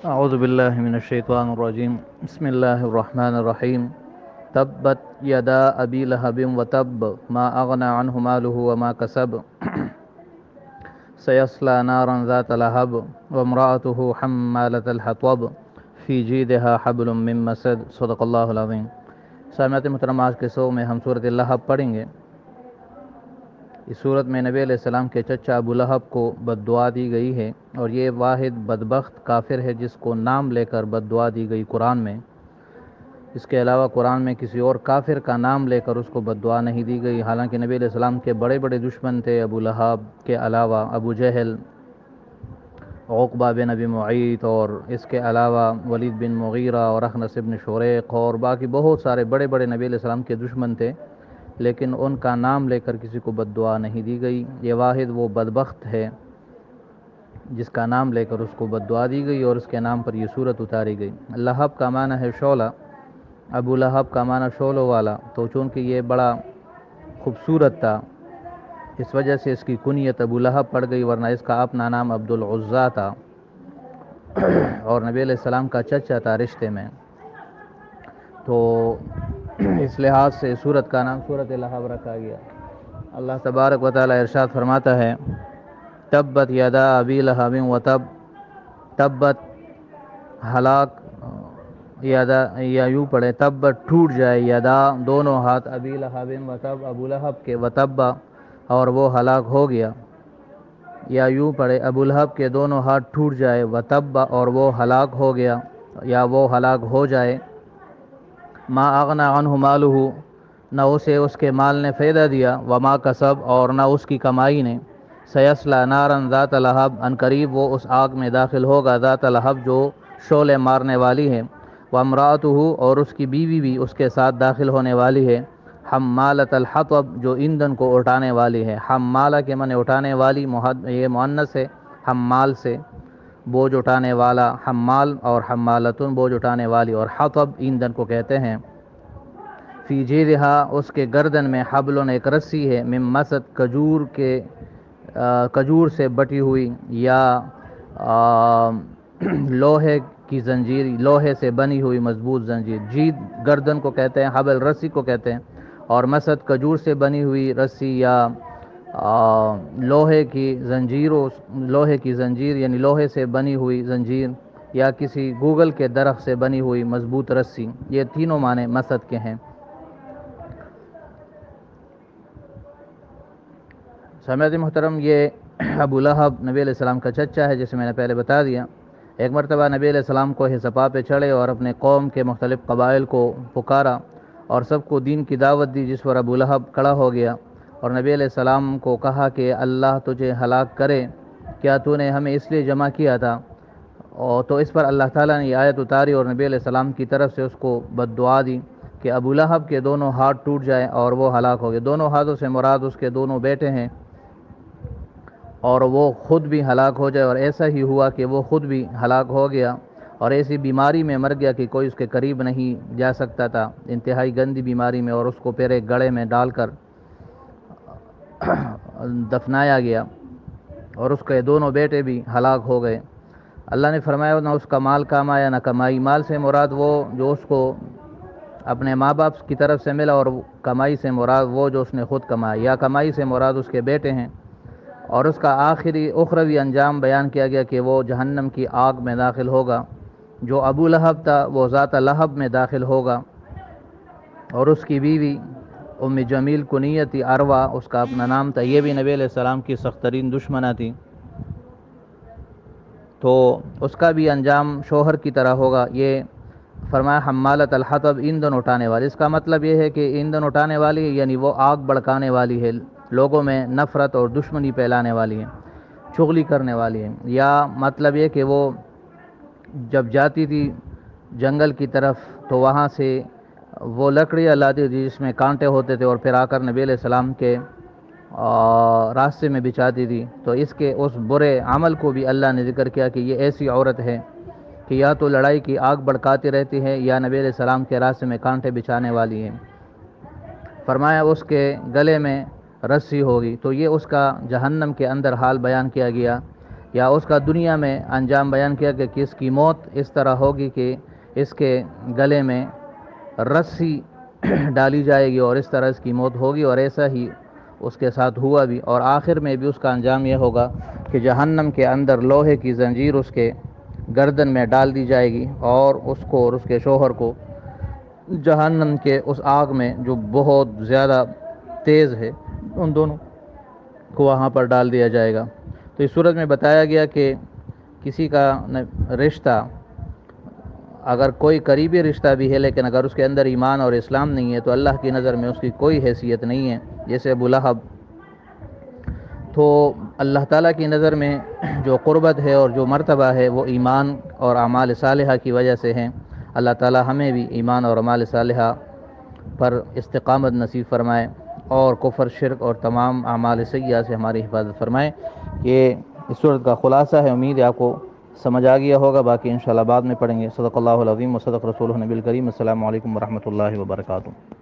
أعوذ بالله من الشيطان الرجيم بسم الله الرحمن الرحيم تبت يدا أبي لهب وتب ما أغنى عنه ماله وما كسب سيصلى نارا ذات لهب وامرأته حمالة الحطب في جيدها حبل من مسد صدق اللہ العظیم۔ سامعات محترم، آج کے شو میں ہم سورۃ لہب پڑھیں گے۔ اس صورت میں نبی علیہ السلام کے چچا ابو لہب کو بد دعا دی گئی ہے، اور یہ واحد بدبخت کافر ہے جس کو نام لے کر بد دعا دی گئی قرآن میں۔ اس کے علاوہ قرآن میں کسی اور کافر کا نام لے کر اس کو بد دعا نہیں دی گئی، حالانکہ نبی علیہ السلام کے بڑے بڑے دشمن تھے۔ ابو لہب کے علاوہ ابو جہل، عقبہ بن ابی معیط، اور اس کے علاوہ ولید بن مغیرہ اور اخنس بن شریق، اور باقی بہت سارے بڑے بڑے نبی علیہ السلام کے دشمن تھے، لیکن ان کا نام لے کر کسی کو بد دعا نہیں دی گئی۔ یہ واحد وہ بدبخت ہے جس کا نام لے کر اس کو بد دعا دی گئی اور اس کے نام پر یہ صورت اتاری گئی۔ لہب کا معنی ہے شعلہ، ابو لہب کا معنی شعلوں والا، تو چونکہ یہ بڑا خوبصورت تھا اس وجہ سے اس کی کنیت ابو لہب پڑ گئی، ورنہ اس کا اپنا نام عبد العزیٰ تھا اور نبی علیہ السلام کا چچا تھا رشتے میں، تو اس لحاظ سے سورت کا نام سورۃ لہب رکھا گیا۔ اللہ تبارک و تعالی ارشاد فرماتا ہے تبت یدا ابی لہب وتب، تبت ہلاک، یا یوں پڑھے تبت ٹوٹ جائے، یدا دونوں ہاتھ، ابی لہب وتب ابو لہب کے، وتب اور وہ ہلاک ہو گیا، یا یوں پڑھے ابو لہب کے دونوں ہاتھ ٹوٹ جائے، وتب اور وہ ہلاک ہو گیا یا وہ ہلاک ہو جائے۔ ما اغنى عنہ مالہ، نہ اسے اس کے مال نے فائدہ دیا، وما کسب اور نہ اس کی کمائی نے۔ سیصلی نارا ذات لہب، ان قریب وہ اس آگ میں داخل ہوگا، ذات لہب جو شعلے مارنے والی ہے، وامرأتہ اور اس کی بیوی بھی اس کے ساتھ داخل ہونے والی ہے، حمالۃ الحطب جو ایندھن کو اٹھانے والی ہے۔ حمالہ کے معنی اٹھانے والی، یہ مؤنث ہے، حمال سے بوجھ اٹھانے والا، حمال اور حمالتن بوجھ اٹھانے والی، اور حطب ایندھن کو کہتے ہیں۔ فی جیدہا اس کے گردن میں، حبل ایک رسی ہے، من مسد کجور سے بٹی ہوئی، یا لوہے کی زنجیر، لوہے سے بنی ہوئی مضبوط زنجیر۔ جید گردن کو کہتے ہیں، حبل رسی کو کہتے ہیں، اور مسد کجور سے بنی ہوئی رسی یا لوہے کی زنجیر یعنی لوہے سے بنی ہوئی زنجیر، یا کسی گوگل کے درخت سے بنی ہوئی مضبوط رسی۔ یہ تینوں معنی مسد کے ہیں۔ سامعین محترم، یہ ابو لہب نبی علیہ السلام کا چچا ہے، جسے میں نے پہلے بتا دیا۔ ایک مرتبہ نبی علیہ السلام کو صفا پہ چڑھے اور اپنے قوم کے مختلف قبائل کو پکارا اور سب کو دین کی دعوت دی، جس پر ابو لہب کھڑا ہو گیا اور نبی علیہ السلام کو کہا کہ اللہ تجھے ہلاک کرے، کیا تو نے ہمیں اس لیے جمع کیا تھا؟ اور تو اس پر اللہ تعالیٰ نے یہ آیت اتاری اور نبی علیہ السلام کی طرف سے اس کو بد دعا دی کہ ابو لہب کے دونوں ہاتھ ٹوٹ جائیں اور وہ ہلاک ہو گئے۔ دونوں ہاتھوں سے مراد اس کے دونوں بیٹے ہیں، اور وہ خود بھی ہلاک ہو جائے، اور ایسا ہی ہوا کہ وہ خود بھی ہلاک ہو گیا اور ایسی بیماری میں مر گیا کہ کوئی اس کے قریب نہیں جا سکتا تھا، انتہائی گندی بیماری میں، اور اس کو پھر ایک گڑھے میں ڈال کر دفنایا گیا، اور اس کے دونوں بیٹے بھی ہلاک ہو گئے۔ اللہ نے فرمایا نہ اس کا مال کام آیا نہ کمائی۔ مال سے مراد وہ جو اس کو اپنے ماں باپ کی طرف سے ملا، اور کمائی سے مراد وہ جو اس نے خود کمائی، یا کمائی سے مراد اس کے بیٹے ہیں۔ اور اس کا آخری اخروی انجام بیان کیا گیا کہ وہ جہنم کی آگ میں داخل ہوگا۔ جو ابو لہب تھا وہ ذات لہب میں داخل ہوگا، اور اس کی بیوی ام جمیل کنیت تھی، اروا اس کا اپنا نام تھا، یہ بھی نبی علیہ السلام کی سخت ترین دشمنہ تھی، تو اس کا بھی انجام شوہر کی طرح ہوگا۔ یہ فرمایا حمالۃ الحطب، ایندھن اٹھانے والی۔ اس کا مطلب یہ ہے کہ ایندھن اٹھانے والی یعنی وہ آگ بھڑکانے والی ہے، لوگوں میں نفرت اور دشمنی پھیلانے والی ہے، چغلی کرنے والی ہے۔ یا مطلب یہ کہ وہ جب جاتی تھی جنگل کی طرف تو وہاں سے وہ لکڑیاں لاتی تھی جس میں کانٹے ہوتے تھے، اور پھر آ کر نبی علیہ السلام کے راستے میں بچھاتی تھی، تو اس برے عمل کو بھی اللہ نے ذکر کیا کہ یہ ایسی عورت ہے کہ یا تو لڑائی کی آگ بھڑکاتی رہتی ہے یا نبی علیہ السلام کے راستے میں کانٹے بچھانے والی ہے۔ فرمایا اس کے گلے میں رسی ہوگی، تو یہ اس کا جہنم کے اندر حال بیان کیا گیا یا اس کا دنیا میں انجام بیان کیا کہ کس کی موت اس طرح ہوگی کہ اس کے گلے میں رسی ڈالی جائے گی اور اس طرح اس کی موت ہوگی، اور ایسا ہی اس کے ساتھ ہوا بھی، اور آخر میں بھی اس کا انجام یہ ہوگا کہ جہنم کے اندر لوہے کی زنجیر اس کے گردن میں ڈال دی جائے گی، اور اس کو اور اس کے شوہر کو جہنم کے اس آگ میں جو بہت زیادہ تیز ہے ان دونوں کو وہاں پر ڈال دیا جائے گا۔ تو اس صورت میں بتایا گیا کہ کسی کا رشتہ اگر کوئی قریبی رشتہ بھی ہے لیکن اگر اس کے اندر ایمان اور اسلام نہیں ہے تو اللہ کی نظر میں اس کی کوئی حیثیت نہیں ہے، جیسے ابو لہب۔ تو اللہ تعالیٰ کی نظر میں جو قربت ہے اور جو مرتبہ ہے وہ ایمان اور اعمال صالحہ کی وجہ سے ہیں۔ اللہ تعالیٰ ہمیں بھی ایمان اور اعمال صالحہ پر استقامت نصیب فرمائے اور کفر، شرک اور تمام اعمال سیئہ سے ہماری حفاظت فرمائے۔ یہ اس صورت کا خلاصہ ہے، امید ہے آپ کو سمجھ آ گیا ہوگا، باقی انشاءاللہ بعد میں پڑھیں گے۔ صدق اللہ العظیم و صدق رسولہ النبی الکریم۔ السلام علیکم ورحمۃ اللہ وبرکاتہ۔